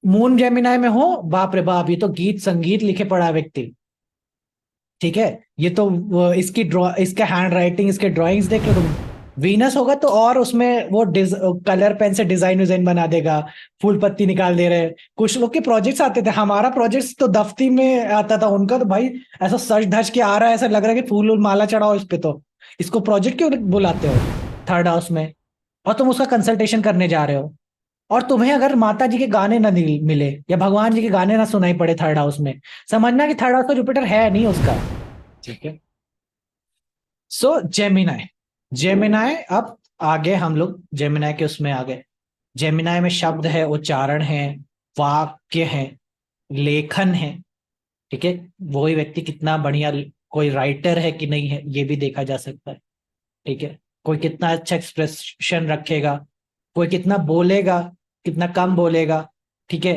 Moon Gemini में हो, बाप रे बाप, ये तो गीत संगीत लिखे पड़ा है व्यक्ति। ठीक है, ये तो इसकी इसका हैंड राइटिंग, इसके ड्राइंग्स देख लो तुम। वीनस होगा तो और उसमें वो कलर पेन से डिजाइन डिजाइन बना देगा, फूल पत्ती निकाल दे रहे। कुछ लोग के प्रोजेक्ट्स आते थे, हमारा प्रोजेक्ट्स तो दफ्ती में आता था, उनका तो भाई ऐसा सज धज के आ रहा है, ऐसा लग रहा है कि फूल और माला चढ़ाओ इस पे। तो इसको प्रोजेक्ट क्यों बुलाते हो थर्ड हाउस में? और तुम उसका कंसल्टेशन करने जा रहे हो, और तुम्हें अगर माता जी के गाने ना मिले या भगवान जी के गाने ना सुनाई पड़े थर्ड हाउस में, समझना कि थर्ड हाउस का जुपिटर है नहीं उसका। ठीक है। सो जेमिनाई, जेमिनाई अब आगे हम लोग जेमिनाई के उसमें आ गए। जेमिनाई में शब्द है, उच्चारण है, वाक्य है, लेखन है। ठीक है, वही व्यक्ति कितना बढ़िया कोई राइटर है कि नहीं है ये भी देखा जा सकता है। ठीक है, कोई कितना अच्छा एक्सप्रेशन रखेगा, कोई कितना बोलेगा, कितना कम बोलेगा। ठीक है,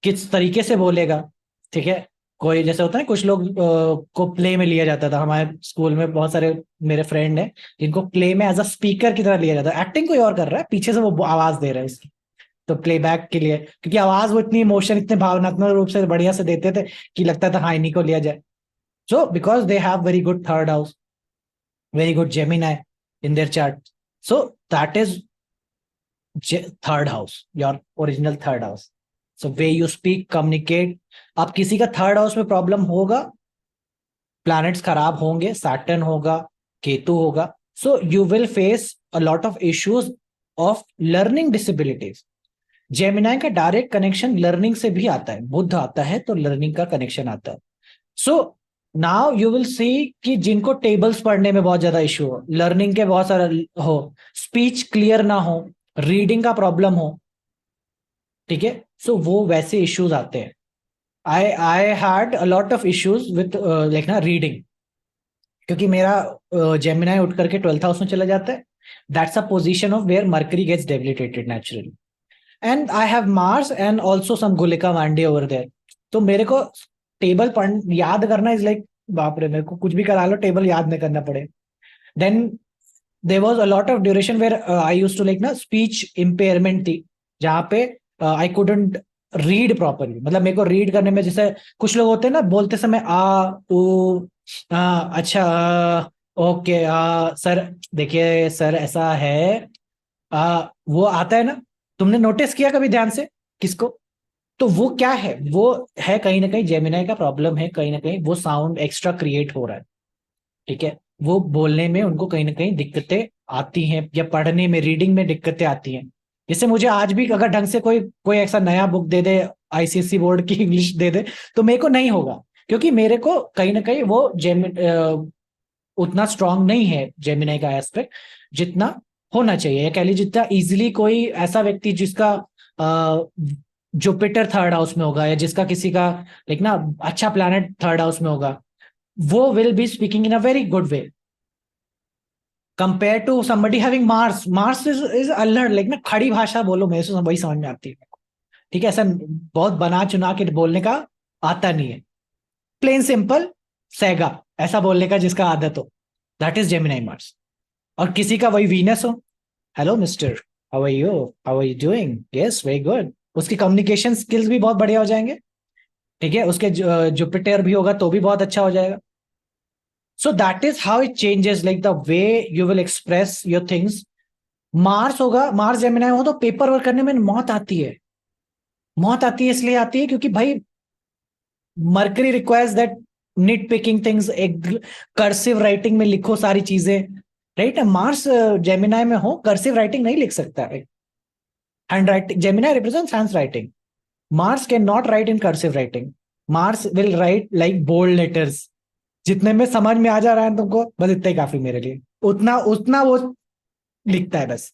किस तरीके से बोलेगा। ठीक है, कोई जैसे होता है ना, कुछ लोग को प्ले में लिया जाता था, हमारे स्कूल में बहुत सारे मेरे फ्रेंड हैं जिनको प्ले में एज अ स्पीकर की तरह लिया जाता है। एक्टिंग कोई और कर रहा है, पीछे से वो आवाज दे रहा है उसकी, तो प्लेबैक के लिए, क्योंकि आवाज वो इतनी इमोशन, इतने भावनात्मक रूप से बढ़िया से देते थे कि लगता था हाँ इन्हीं को लिया जाए। So because they have very good third house, very good Gemini in their chart. So that is third house, your original third house. So way you speak, communicate. अब किसी का थर्ड हाउस में प्रॉब्लम होगा, planets खराब होंगे, Saturn होगा, केतु होगा, so you will face a lot of issues of learning disabilities. Gemini का डायरेक्ट कनेक्शन लर्निंग से भी आता है, बुध आता है तो लर्निंग का कनेक्शन आता है। So now you will see कि जिनको टेबल्स पढ़ने में बहुत ज्यादा इश्यू हो, लर्निंग के बहुत सारा हो, स्पीच क्लियर ना हो, रीडिंग का प्रॉब्लम हो। ठीक है, सो वो वैसे इश्यूज आते हैं। I had a lot of issues with like ना रीडिंग, क्योंकि मेरा जेमिनाई उठ करके 12th हाउस में चला जाता है। That's a position of where Mercury gets debilitated naturally. And I have Mars and also some Gulika Mandi over there. तो मेरे को टेबल पढ़ याद करना इज लाइक, बाप रे, मेरे को कुछ भी करा लो टेबल याद नहीं करना पड़े। Then there was a lot of duration where I use to like ना स्पीच इम्पेयरमेंट थी, जहाँ पे आई कुडंट रीड प्रॉपरली। मतलब मेरे को रीड करने में, जैसे कुछ लोग होते हैं ना बोलते समय आ ऊ अच्छा ओके सर, देखिए सर ऐसा है, वो आता है ना। तुमने नोटिस किया कभी ध्यान से किसको? तो वो क्या है, वो है कहीं ना कहीं जेमिनाई का प्रॉब्लम है, कहीं ना कहीं वो साउंड एक्स्ट्रा क्रिएट हो रहा है। ठीक है, वो बोलने में उनको कहीं ना कहीं दिक्कतें आती हैं, या पढ़ने में, रीडिंग में दिक्कतें आती हैं। जैसे मुझे आज भी अगर ढंग से कोई कोई ऐसा नया बुक दे दे, आईसीएसई बोर्ड की इंग्लिश दे दे, तो मेरे को नहीं होगा, क्योंकि मेरे को कहीं ना कहीं वो उतना स्ट्रांग नहीं है जेमिनाई का एस्पेक्ट, जितना होना चाहिए। या कह लीजिए जितना इजिली कोई ऐसा व्यक्ति जिसका जुपिटर थर्ड हाउस में होगा, या जिसका किसी का लाइक ना अच्छा प्लैनेट थर्ड हाउस में होगा, वो will be speaking in a very good way compare to somebody having Mars. Mars is अल्लड़, लाइक ना खड़ी भाषा बोलो, मेरे से वही समझ में आती है। ठीक है, ऐसा बहुत बना चुना के बोलने का आता नहीं है। प्लेन सिंपल सैगा ऐसा बोलने का जिसका आदत हो, दैट इज जेमिनाई मार्स। और किसी का वही वीनस हो, hello mister, how are you, how are you doing, yes very good, उसकी कम्युनिकेशन स्किल्स भी बहुत बढ़िया हो जाएंगे। ठीक है, उसके जुपिटर भी होगा तो भी बहुत अच्छा हो जाएगा। सो that is how it changes like the way you will express your things. Mars होगा, मार्स जेमिनाई हो तो पेपर वर्क करने में मौत आती है। मौत आती है इसलिए आती है क्योंकि भाई Mercury requires that nit picking things, एक कर्सिव राइटिंग में लिखो सारी चीजें। राइट, मार्स जेमिनाई में हो कर्सिव राइटिंग नहीं लिख सकता। Handwriting, Gemini represents handwriting, Mars can not write in cursive writing. Mars will write like bold letters, जितने में समझ में आ जा रहा है तुमको, बस इतना ही काफी मेरे लिए, उतना उतना वो लिखता है बस।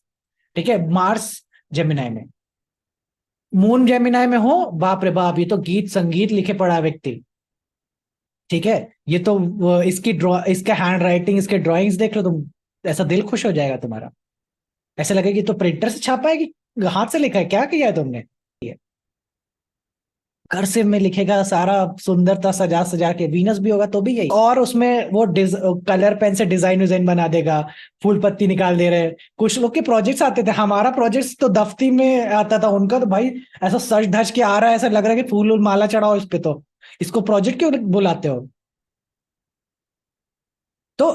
ठीक है, मार्स जेमिनाई में। मून जेमिनाई में हो, बाप रे बाप, ये तो गीत संगीत लिखे पड़ा है व्यक्ति। ठीक है, ये तो इसकी इसका हैंड राइटिंग, इसके ड्राइंग्स देख लो तुम, ऐसा दिल खुश हो जाएगा तुम्हारा। ऐसा लगेगा कि तो प्रिंटर से छापा है कि हाथ से लिखा है, क्या किया है तुमने। कर्सिव में लिखेगा सारा, सुंदरता सजा सजा के। वीनस भी होगा तो भी यही। और उसमें वो कलर पेन से डिजाइन विजाइन बना देगा, फूल पत्ती निकाल दे रहे। कुछ लोग के प्रोजेक्ट्स आते थे, हमारा प्रोजेक्ट्स तो दफ्ती में आता था, उनका तो भाई ऐसा सज धज के आ रहा है, ऐसा लग रहा है कि फूल वूल माला चढ़ाओ इस पे, तो इसको प्रोजेक्ट क्यों बुलाते हो? तो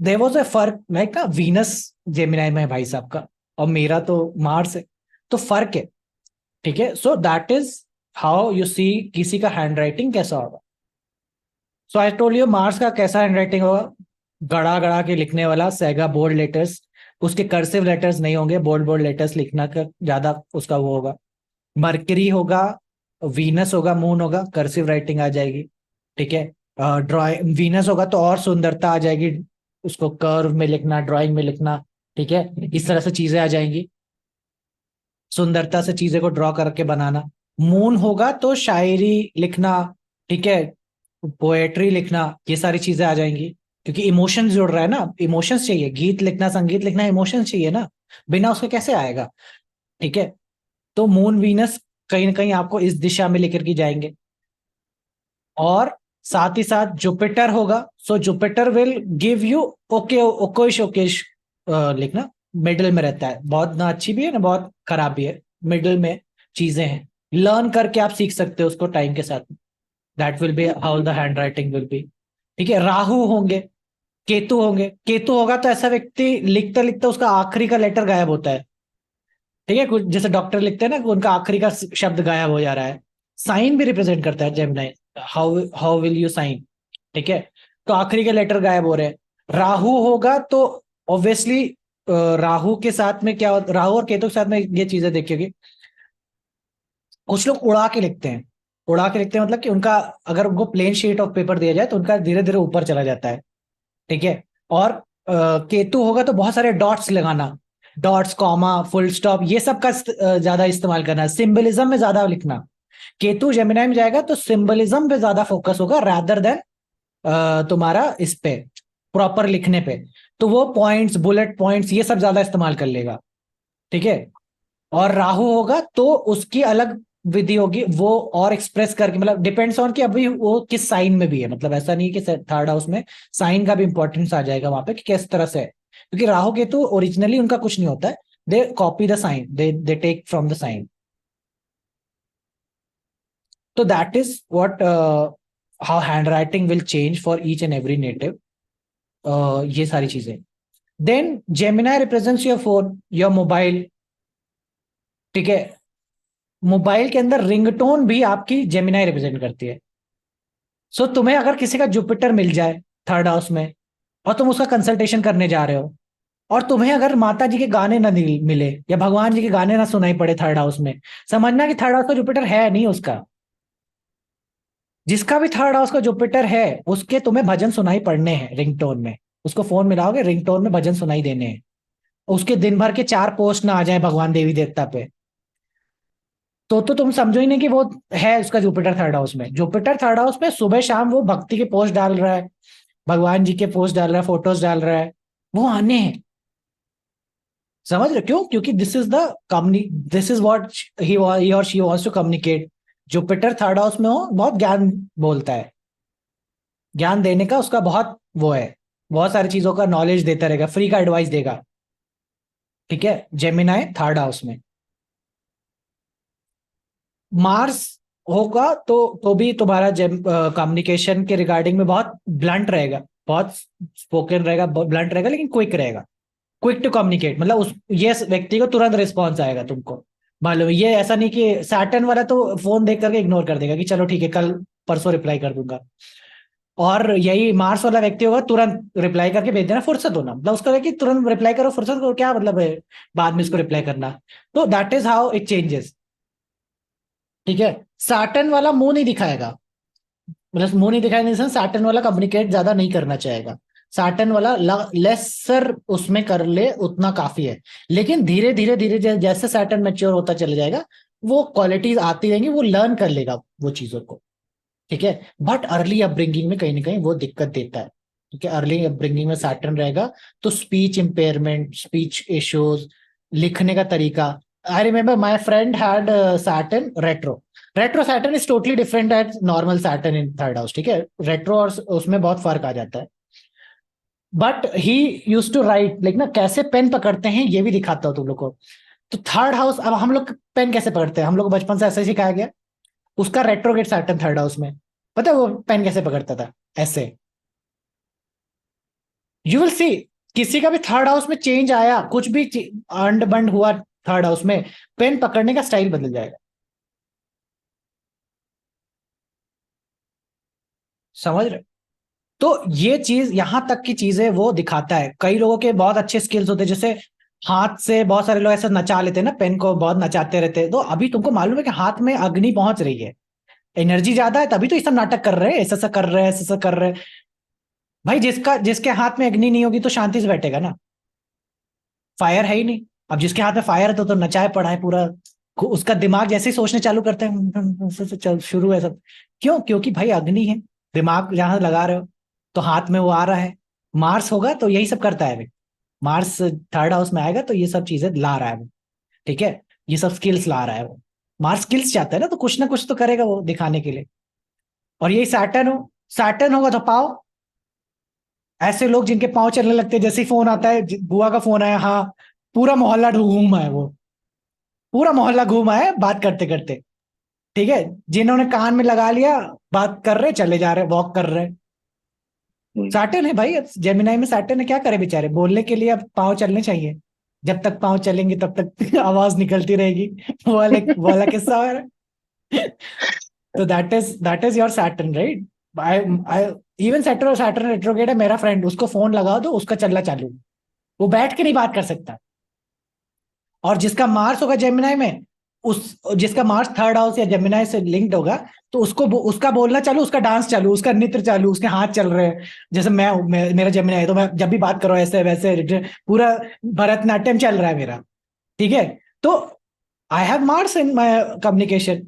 देयर वाज अ फर्क, लाइक ना, वीनस जेमिनाई में है भाई साहब का, और मेरा तो मार्स है, तो फर्क है। ठीक है, so that is how you see किसी का हैंड राइटिंग कैसा होगा। So I told you Mars का कैसा हैंड राइटिंग होगा, गड़ा गड़ा के लिखने वाला, सेगा बोल्ड लेटर्स, उसके कर्सिव लेटर्स नहीं होंगे, बोल्ड बोल्ड लेटर्स लिखना का ज्यादा उसका वो होगा। मरकरी होगा, वीनस होगा, मून होगा, कर्सिव राइटिंग आ जाएगी। ठीक है, ड्राइंग वीनस होगा तो और सुंदरता आ जाएगी, उसको कर्व में लिखना, ड्राइंग में लिखना। ठीक है, इस तरह से चीजें आ जाएंगी, सुंदरता से चीजें को ड्रॉ करके बनाना। मून होगा तो शायरी लिखना, ठीक है, पोएट्री लिखना, ये सारी चीजें आ जाएंगी, क्योंकि इमोशंस जुड़ रहा है ना, इमोशंस चाहिए, गीत लिखना, संगीत लिखना, इमोशंस चाहिए ना, बिना उसके कैसे आएगा। ठीक है, तो मून वीनस कहीं ना कहीं आपको इस दिशा में लेकर के जाएंगे। और साथ ही साथ जुपिटर होगा, so Jupiter will give you okay ओकेश ओकेश लिखना, मिडिल में रहता है, बहुत ना अच्छी भी है ना बहुत खराब भी है, मिडिल में चीजें हैं, लर्न करके आप सीख सकते हो उसको टाइम के साथ। That will be how the hand writing will be. ठीक है, राहु होंगे, केतु होंगे। केतु होगा तो ऐसा व्यक्ति लिखता लिखता उसका आखिरी का लेटर गायब होता है। ठीक है, कुछ जैसे डॉक्टर लिखते हैं ना कि उनका आखिरी का शब्द गायब हो जा रहा है। साइन भी रिप्रेजेंट करता है Gemini, how how will you sign. ठीक है, तो आखिरी के लेटर गायब हो रहे हैं। राहु होगा तो ऑब्वियसली राहु के साथ में क्या राहु और केतु के साथ में ये चीजें देखिएगी, कुछ लोग उड़ा के लिखते हैं। उड़ा के लिखते हैं मतलब कि उनका, अगर उनको प्लेन शीट ऑफ पेपर दिया जाए तो उनका धीरे धीरे ऊपर चला जाता है। ठीक है, और केतु होगा तो बहुत सारे डॉट्स लगाना, डॉट्स, कॉमा, फुल स्टॉप, ये सब का ज्यादा इस्तेमाल करना, सिंबलिज्म में ज्यादा लिखना। केतु जेमिनाई में जाएगा तो सिंबलिज्म पे ज्यादा फोकस होगा रादर देन तुम्हारा इस पे प्रॉपर लिखने पे। तो वो पॉइंट्स, बुलेट पॉइंट्स, ये सब ज्यादा इस्तेमाल कर लेगा। ठीक है, और राहु होगा तो उसकी अलग विधि होगी, वो और एक्सप्रेस करके, मतलब डिपेंड्स ऑन कि अभी वो किस साइन में भी है, मतलब ऐसा नहीं कि थर्ड हाउस में साइन का भी इंपॉर्टेंस आ जाएगा वहां पे कि किस तरह से है, क्योंकि राहु केतु ओरिजिनली उनका कुछ नहीं होता है, they copy the sign, they take from the sign. तो that is what how hand writing will change for each and every native, ये सारी चीजें। Then Gemini represents your phone, your mobile. ठीक है, मोबाइल के अंदर रिंगटोन भी आपकी जेमिनाई रिप्रेजेंट करती है। सो तुम्हें अगर किसी का जुपिटर मिल जाए थर्ड हाउस में, और तुम उसका कंसल्टेशन करने जा रहे हो, और तुम्हें अगर माता जी के गाने ना मिले या भगवान जी के गाने ना सुनाई पड़े थर्ड हाउस में, समझना कि थर्ड हाउस का जुपिटर है नहीं उसका। जिसका भी थर्ड हाउस का जुपिटर है, उसके तुम्हें भजन सुनाई पड़ने हैं रिंगटोन में। उसको फोन मिलाओगे, रिंगटोन में भजन सुनाई देने हैं। उसके दिन भर के 4 पोस्ट ना आ जाए भगवान देवी देवता पे, तो तुम समझो ही नहीं कि वो है उसका जुपिटर थर्ड हाउस में। जुपिटर थर्ड हाउस में सुबह शाम वो भक्ति के पोस्ट डाल रहा है, भगवान जी के पोस्ट डाल रहा है, फोटोज डाल रहा है, वो आने हैं। समझ रहे क्यों? क्योंकि दिस इज द कम्युनि दिस इज व्हाट ही और she wants to communicate. Jupiter third house में हो, बहुत ज्ञान बोलता है, ज्ञान देने का उसका बहुत वो है, बहुत सारी चीजों का नॉलेज देता रहेगा, फ्री का एडवाइस देगा। ठीक है, जेमिनाई थर्ड हाउस में। मार्स होगा तो भी तुम्हारा कम्युनिकेशन के रिगार्डिंग में बहुत ब्लंट रहेगा, बहुत स्पोकन रहेगा, ब्लंट रहेगा, लेकिन क्विक रहेगा, क्विक टू कम्युनिकेट, मतलब उस ये व्यक्ति को तुरंत रिस्पॉन्स आएगा तुमको मालूम है। ये ऐसा नहीं कि सैटर्न वाला तो फोन देख करके इग्नोर कर देगा कि चलो ठीक है कल परसों रिप्लाई कर दूंगा, और यही मार्स वाला व्यक्ति होगा तुरंत रिप्लाई करके भेज देना, फुर्सत होना, मतलब उसका है कि तुरंत रिप्लाई करो, फुर्सत करो, क्या मतलब है बाद में इसको रिप्लाई करना। तो that is how it changes. ठीक है, सैटर्न वाला मुंह नहीं दिखाएगा, मतलब मुंह नहीं दिखाने से सैटर्न वाला कम्युनिकेट ज्यादा नहीं करना चाहेगा। सैटर्न वाला लेसर उसमें कर ले उतना काफी है, लेकिन धीरे धीरे धीरे जैसे सैटर्न मैच्योर होता चले जाएगा, वो क्वालिटीज आती रहेंगी, वो लर्न कर लेगा वो चीजों को। ठीक है, बट अर्ली अपब्रिंगिंग में कहीं ना कहीं वो दिक्कत देता है। ठीक है, अर्ली अपब्रिंगिंग में सैटर्न रहेगा तो स्पीच इम्पेयरमेंट, स्पीच इश्यूज, लिखने का तरीका, I remember my friend had Saturn retro. Retro Saturn is totally different at normal Saturn in third house, ठीक है? रेट्रो और उसमें बहुत फर्क आ जाता है. But he use to write like ना, कैसे पेन पकड़ते हैं ये भी दिखाता हूँ तुम लोग को. तो थर्ड हाउस, अब हम लोग पेन कैसे पकड़ते हैं, हम लोग को बचपन से ऐसे ही सिखाया गया. उसका रेट्रोगेट सैटर्न थर्ड हाउस में, पता है वो पेन कैसे पकड़ता था? ऐसे. यू विल सी, किसी का भी थर्ड हाउस में चेंज आया, कुछ भी अंड बंड हुआ थर्ड हाउस में, पेन पकड़ने का स्टाइल बदल जाएगा. समझ रहे? तो ये चीज, यहां तक की चीजें वो दिखाता है. कई लोगों के बहुत अच्छे स्किल्स होते हैं, जैसे हाथ से बहुत सारे लोग ऐसे नचा लेते हैं ना, पेन को बहुत नचाते रहते हैं. तो अभी तुमको मालूम है कि हाथ में अग्नि पहुंच रही है, एनर्जी ज्यादा है, तभी तो ये सब नाटक कर रहे हैं, ऐसा ऐसा कर रहे हैं, ऐसा ऐसा कर रहे हैं. भाई जिसके हाथ में अग्नि नहीं होगी तो शांति से बैठेगा ना. फायर है ही नहीं. अब जिसके हाथ में फायर है तो नचाए पड़ा है पूरा. उसका दिमाग जैसे ही सोचने चालू करते हैं, चल शुरू है सब. क्यों? क्योंकि भाई अग्नि है. दिमाग जहां लगा रहे हो तो हाथ में वो आ रहा है. मार्स होगा तो यही सब करता है भाई. मार्स थर्ड हाउस में आएगा तो ये सब चीजें ला रहा है वो. ठीक है, ये सब स्किल्स ला रहा है वो. मार्स स्किल्स चाहता है ना, तो कुछ ना कुछ तो करेगा वो दिखाने के लिए. और यही सैटर्न हो, सैटर्न होगा तो पाओ. ऐसे लोग जिनके पाँव चलने लगते हैं, जैसे ही फोन आता है, बुआ का फोन आया, हाँ, पूरा मोहल्ला घूमा है वो. पूरा मोहल्ला घूमा है बात करते करते. ठीक है, जिन्होंने कान में लगा लिया, बात कर रहे चले जा रहे, वॉक कर रहे. हम्म। सैटर्न है भाई, जेमिनाई में सैटर्न है. क्या करे बेचारे, बोलने के लिए अब पाँव चलने चाहिए. जब तक पाँव चलेंगे तब तक आवाज निकलती रहेगी. वो वाला किस्सा हो रहा है. तो that is your Saturn, right? I I even Saturn, Saturn retrograde है. मेरा फ्रेंड, उसको फोन लगा दो, उसका चलना चालू. वो बैठ के नहीं बात कर सकता. और जिसका मार्स होगा जेमिनाई में, उस जिसका मार्स थर्ड हाउस या जेमिनाई से लिंक्ड होगा, तो उसका बोलना चालू, उसका डांस चालू, उसका नृत्य चालू, उसके हाथ चल रहे हैं. जैसे मेरा जेमिनाई है तो मैं जब भी बात करो ऐसे वैसे, पूरा भरतनाट्यम चल रहा है मेरा. ठीक है. तो आई have Mars in my communication.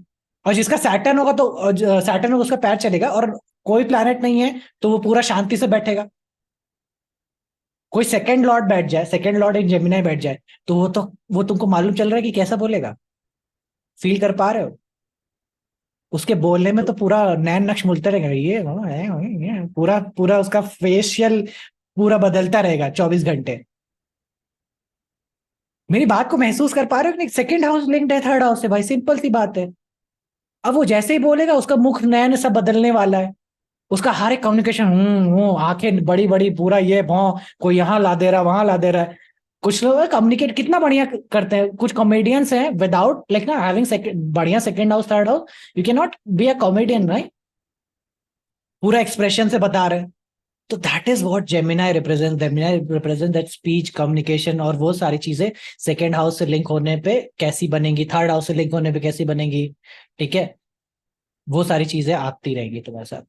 और जिसका सैटर्न होगा तो सैटर्न होगा, उसका पैर चलेगा, और कोई प्लैनेट नहीं है तो वो पूरा शांति से बैठेगा. कोई सेकंड लॉर्ड बैठ जाए, सेकंड लॉर्ड इन जेमिनाई बैठ जाए, तो वो तुमको मालूम चल रहा है कि कैसा बोलेगा. फील कर पा रहे हो? उसके बोलने में तो पूरा नैन नक्श मिलता रहेगा, ये वो है, वो ये, पूरा पूरा उसका फेशियल पूरा बदलता रहेगा 24 घंटे. मेरी बात को महसूस कर पा रहे हो कि सेकंड हाउस लिंक्ड है थर्ड हाउस से? भाई सिंपल सी बात है. अब वो जैसे ही बोलेगा, उसका मुख नैन सब बदलने वाला है. उसका हर एक कम्युनिकेशन, आंखें बड़ी बड़ी, पूरा ये भौं, कोई यहाँ ला दे रहा है, वहां ला दे रहा है. कुछ लोग कम्युनिकेट कितना बढ़िया करते हैं. कुछ कॉमेडियंस हैं, विदाउट लाइक ना हैविंग बढ़िया second house third house, you can not be a comedian, right? पूरा एक्सप्रेशन से बता रहे हैं. तो that is what Gemini represent. Gemini represent that speech, communication, और वो सारी चीजें सेकंड हाउस से लिंक होने पे कैसी बनेंगी, थर्ड हाउस से लिंक होने पे कैसी बनेंगी. ठीक है, वो सारी चीजें आती रहेंगी तुम्हारे साथ.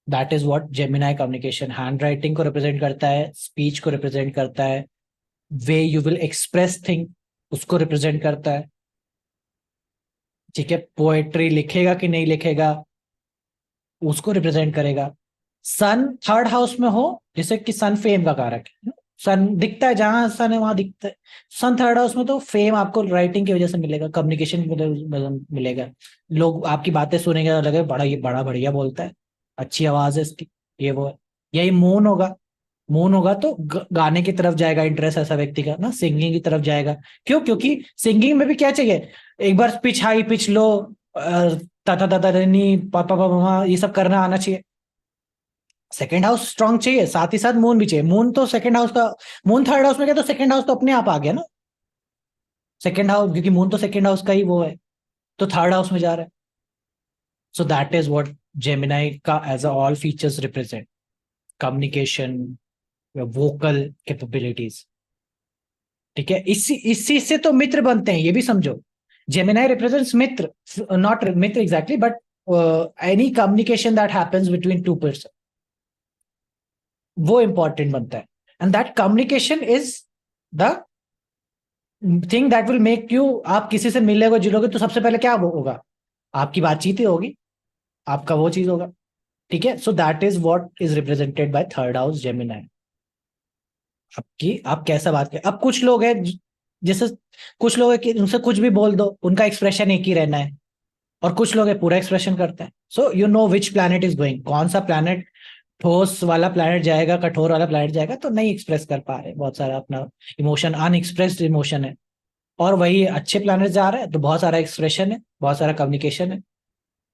That is what Gemini communication, hand writing को रिप्रेजेंट करता है, स्पीच को रिप्रेजेंट करता है, way you will express thing उसको रिप्रेजेंट करता है. ठीक है, पोएट्री लिखेगा कि नहीं लिखेगा उसको रिप्रेजेंट करेगा. सन थर्ड हाउस में हो, जैसे कि सन फेम का कारक है. सन दिखता है, जहां सन है वहां दिखता है. सन थर्ड हाउस में तो फेम आपको राइटिंग की वजह से मिलेगा, कम्युनिकेशन की वजह से मिलेगा. लोग आपकी बातें सुनेंगे तो लगे बड़ा, ये बड़ा बढ़िया बोलता है, अच्छी आवाज है इसकी, ये वो है. यही मून होगा. मून होगा तो गाने की तरफ जाएगा इंटरेस्ट, ऐसा व्यक्ति का ना, सिंगिंग की तरफ जाएगा. क्यों? क्योंकि सिंगिंग में भी क्या चाहिए, एक बार पिच हाई पिच लो, ता ता ता नी पा पा पा, ये सब करना आना चाहिए. सेकंड हाउस स्ट्रांग चाहिए, साथ ही साथ मून भी चाहिए. मून तो सेकंड हाउस का, मून थर्ड हाउस में गया तो सेकंड हाउस तो अपने आप आ गया ना. सेकंड हाउस, क्योंकि मून तो सेकंड हाउस का ही वो है, तो थर्ड हाउस में जा रहा है. So that is what Gemini का as a all features represent. Communication, vocal capabilities. ठीक है, इसी से तो मित्र बनते हैं, ये भी समझो. Gemini represents Mitra, not Mitra exactly, but any communication that happens between two person, वो इंपॉर्टेंट बनता है. And that communication is the thing that will make you. आप किसी से मिलोगे जुलोगे तो सबसे पहले क्या होगा? आपकी बातचीत ही होगी, आपका वो चीज होगा. ठीक है, so that is what is represented by third house Gemini. आपकी, आप कैसा बात करें. अब कुछ लोग हैं जैसे कुछ लोग है कि उनसे कुछ भी बोल दो, उनका एक्सप्रेशन एक ही रहना है, और कुछ लोग है पूरा एक्सप्रेशन करते हैं। So you know which planet is going, कौन सा प्लैनेट, ठोस वाला प्लैनेट जाएगा, कठोर वाला प्लैनेट जाएगा, तो नहीं एक्सप्रेस कर पा रहे बहुत सारा अपना इमोशन, अनएक्सप्रेस्ड इमोशन है। और वही अच्छे प्लैनेट जा रहे हैं तो बहुत सारा एक्सप्रेशन है, बहुत सारा कम्युनिकेशन है।